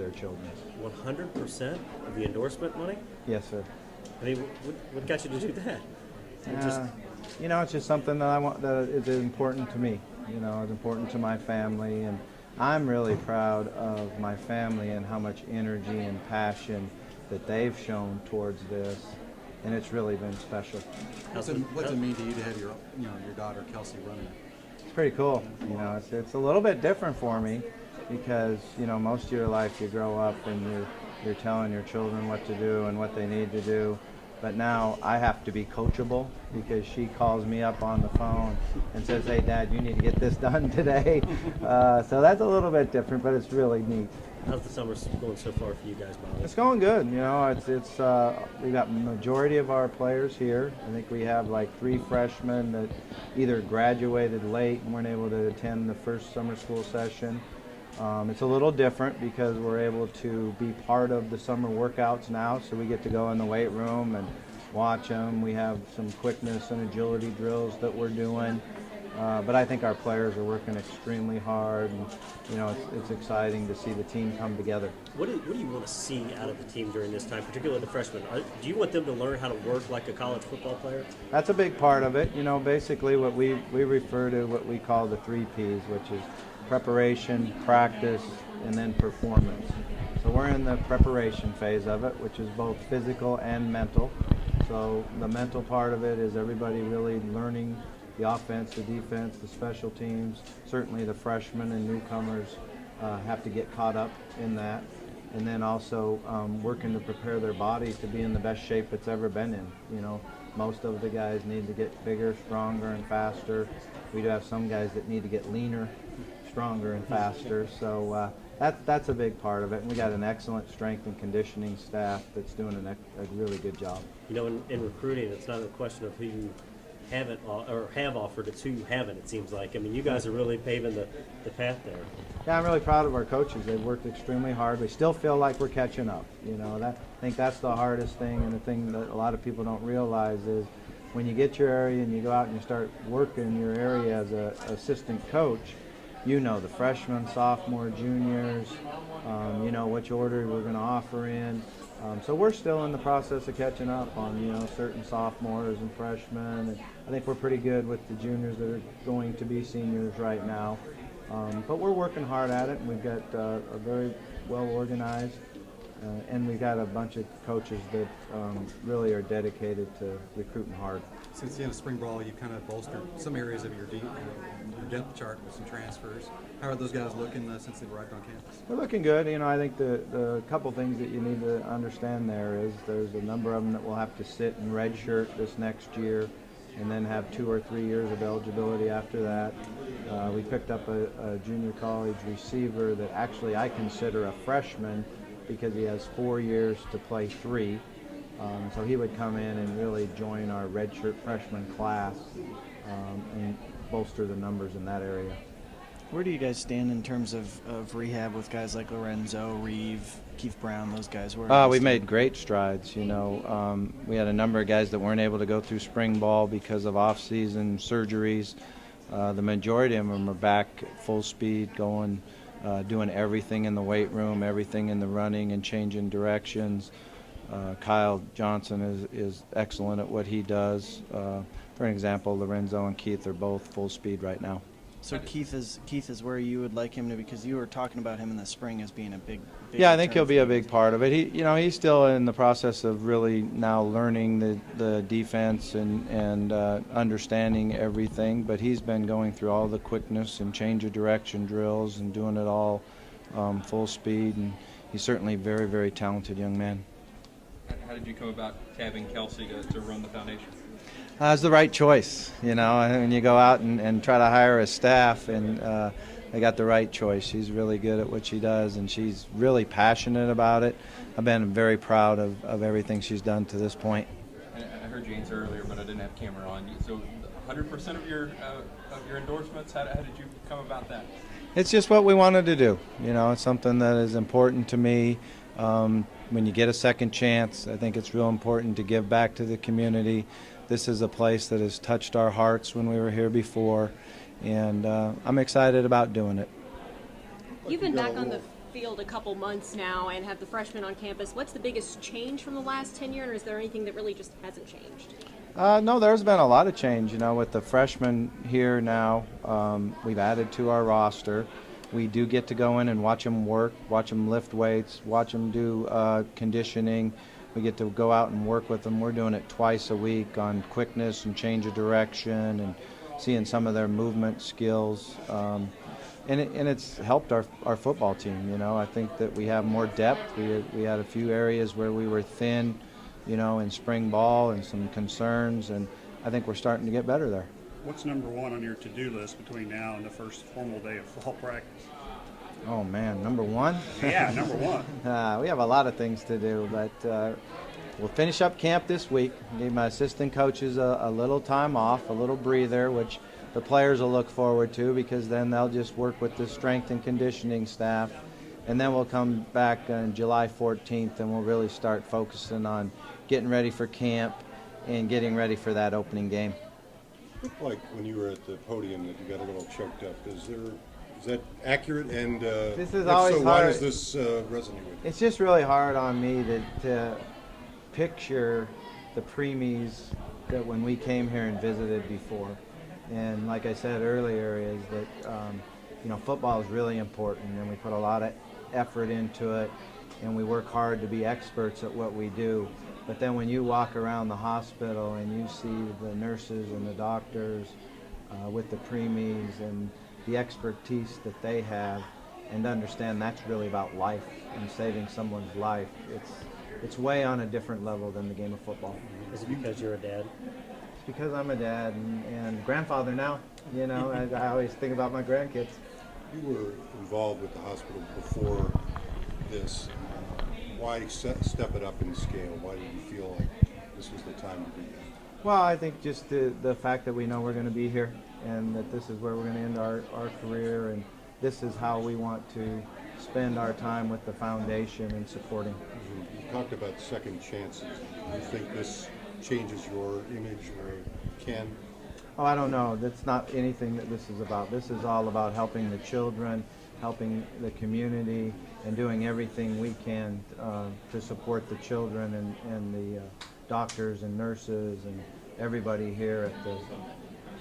their children. 100% of the endorsement money? Yes, sir. I mean, what got you to do that? It's just something that I want, that is important to me. It's important to my family, and I'm really proud of my family and how much energy and passion that they've shown towards this, and it's really been special. What's it mean to you to have your daughter Kelsey running it? It's pretty cool. It's a little bit different for me because most of your life you grow up and you're telling your children what to do and what they need to do. But now I have to be coachable because she calls me up on the phone and says, "Hey, Dad, you need to get this done today." So that's a little bit different, but it's really neat. How's the summer going so far for you guys, Molly? It's going good. We got majority of our players here. I think we have like 3 freshmen that either graduated late and weren't able to attend the first summer school session. It's a little different because we're able to be part of the summer workouts now, so we get to go in the weight room and watch them. We have some quickness and agility drills that we're doing, but I think our players are working extremely hard, and it's exciting to see the team come together. What do you want to see out of the team during this time, particularly the freshmen? Do you want them to learn how to work like a college football player? That's a big part of it. Basically what we refer to what we call the 3 Ps, which is preparation, practice, and then performance. So we're in the preparation phase of it, which is both physical and mental. So the mental part of it is everybody really learning the offense, the defense, the special teams. Certainly the freshmen and newcomers have to get caught up in that. And then also working to prepare their body to be in the best shape it's ever been in. Most of the guys need to get bigger, stronger, and faster. We do have some guys that need to get leaner, stronger, and faster. So that's a big part of it. And we got an excellent strength and conditioning staff that's doing a really good job. In recruiting, it's not a question of who you haven't or have offered, it's who you haven't, it seems like. I mean, you guys are really paving the path there. Yeah, I'm really proud of our coaches. They've worked extremely hard. We still feel like we're catching up. I think that's the hardest thing, and the thing that a lot of people don't realize is when you get your area and you go out and you start working your area as an assistant coach, the freshmen, sophomore, juniors, which order we're going to offer in. So we're still in the process of catching up on, certain sophomores and freshmen. And I think we're pretty good with the juniors that are going to be seniors right now. But we're working hard at it, and we've got a very well organized, and we've got a bunch of coaches that really are dedicated to recruiting hard. Since the end of spring ball, you've kind of bolstered some areas of your depth chart with some transfers. How are those guys looking since they've arrived on campus? They're looking good. I think the couple things that you need to understand there is there's a number of them that will have to sit in redshirt this next year and then have 2 or 3 years of eligibility after that. We picked up a junior college receiver that actually I consider a freshman because he has 4 years to play 3. So he would come in and really join our redshirt freshman class and bolster the numbers in that area. Where do you guys stand in terms of rehab with guys like Lorenzo, Reeve, Keith Brown, those guys? We've made great strides. We had a number of guys that weren't able to go through spring ball because of off-season surgeries. The majority of them are back full speed, going, doing everything in the weight room, everything in the running and changing directions. Kyle Johnson is excellent at what he does. For example, Lorenzo and Keith are both full speed right now. So Keith is where you would like him to, because you were talking about him in the spring as being a big yeah, I think he'll be a big part of it. He's still in the process of really now learning the defense and understanding everything, but he's been going through all the quickness and change of direction drills and doing it all full speed, and he's certainly a very, very talented young man. How did you come about tabbing Kelsey to run the foundation? It's the right choice, when you go out and try to hire a staff, and they got the right choice. She's really good at what she does, and she's really passionate about it. I've been very proud of everything she's done to this point. I heard you answer earlier, but I didn't have camera on. So 100% of your endorsements, how did you come about that? It's just what we wanted to do. It's something that is important to me. When you get a second chance, I think it's real important to give back to the community. This is a place that has touched our hearts when we were here before, and I'm excited about doing it. You've been back on the field a couple months now and have the freshmen on campus. What's the biggest change from the last 10 years, or is there anything that really just hasn't changed? No, there's been a lot of change. With the freshmen here now, we've added to our roster. We do get to go in and watch them work, watch them lift weights, watch them do conditioning. We get to go out and work with them. We're doing it twice a week on quickness and change of direction and seeing some of their movement skills. And it's helped our football team. I think that we have more depth. We had a few areas where we were thin, in spring ball and some concerns, and I think we're starting to get better there. What's number one on your to-do list between now and the first formal day of fall practice? Oh man, number one? Yeah, number one. We have a lot of things to do, but we'll finish up camp this week. Give my assistant coaches a little time off, a little breather, which the players will look forward to, because then they'll just work with the strength and conditioning staff. And then we'll come back on July 14th and we'll really start focusing on getting ready for camp and getting ready for that opening game. Looked like when you were at the podium that you got a little choked up. Is that accurate? And This is if always so, why hard. does this resonate with you? It's just really hard on me to picture the preemies that when we came here and visited before. And like I said earlier, is that football is really important, and we put a lot of effort into it, and we work hard to be experts at what we do. But then when you walk around the hospital and you see the nurses and the doctors with the preemies and the expertise that they have, and understand that's really about life and saving someone's life, it's way on a different level than the game of football. Is it because you're a dad? It's because I'm a dad and grandfather now. I always think about my grandkids. You were involved with the hospital before this. Why step it up in scale? Why did you feel like this was the time to do that? Well, I think just the fact that we know we're going to be here and that this is where we're going to end our career, and this is how we want to spend our time with the foundation and supporting. You talked about second chances. Do you think this changes your image or can? Oh, I don't know. That's not anything that this is about. This is all about helping the children, helping the community, and doing everything we can to support the children and the doctors and nurses and everybody here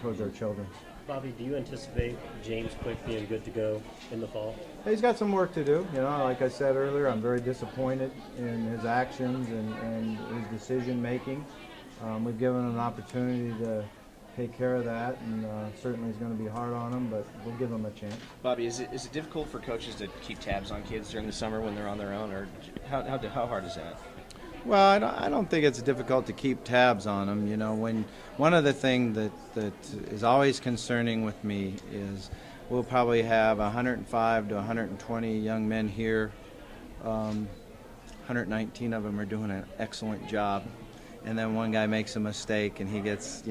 towards our children. Bobby, do you anticipate James Quick being good to go in the fall? He's got some work to do. Like I said earlier, I'm very disappointed in his actions and his decision making. We've given him an opportunity to take care of that, and certainly it's going to be hard on him, but we'll give him a chance. Bobby, is it difficult for coaches to keep tabs on kids during the summer when they're on their own, or how hard is that? Well, I don't think it's difficult to keep tabs on them. When one of the things that is always concerning with me is we'll probably have 105 to 120 young men here. 119 of them are doing an excellent job, and then one guy makes a mistake and he gets,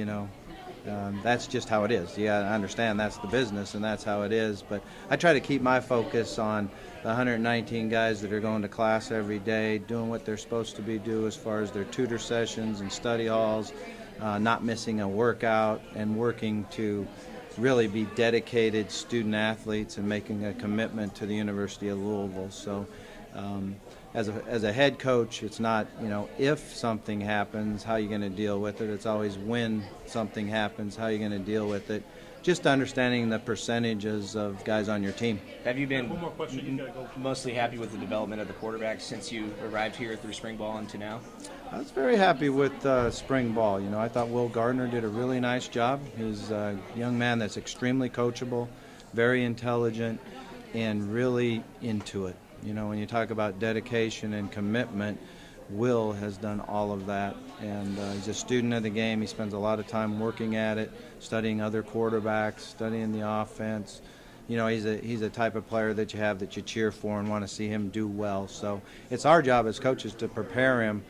that's just how it is. You gotta understand that's the business and that's how it is. But I try to keep my focus on the 119 guys that are going to class every day, doing what they're supposed to do as far as their tutor sessions and study halls, not missing a workout, and working to really be dedicated student athletes and making a commitment to the University of Louisville. So as a head coach, it's not, if something happens, how are you going to deal with it? It's always when something happens, how are you going to deal with it? Just understanding the percentages of guys on your team. Have you been mostly happy with the development of the quarterback since you arrived here through spring ball and to now? I was very happy with spring ball. I thought Will Gardner did a really nice job. He's a young man that's extremely coachable, very intelligent, and really into it. When you talk about dedication and commitment, Will has done all of that, and he's a student of the game. He spends a lot of time working at it, studying other quarterbacks, studying the offense. He's a type of player that you cheer for and want to see him do well. So it's our job as coaches to prepare him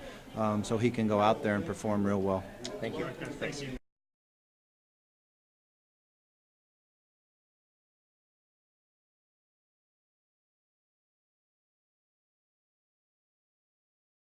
so he can go out there and perform real well. Thank you. Thanks.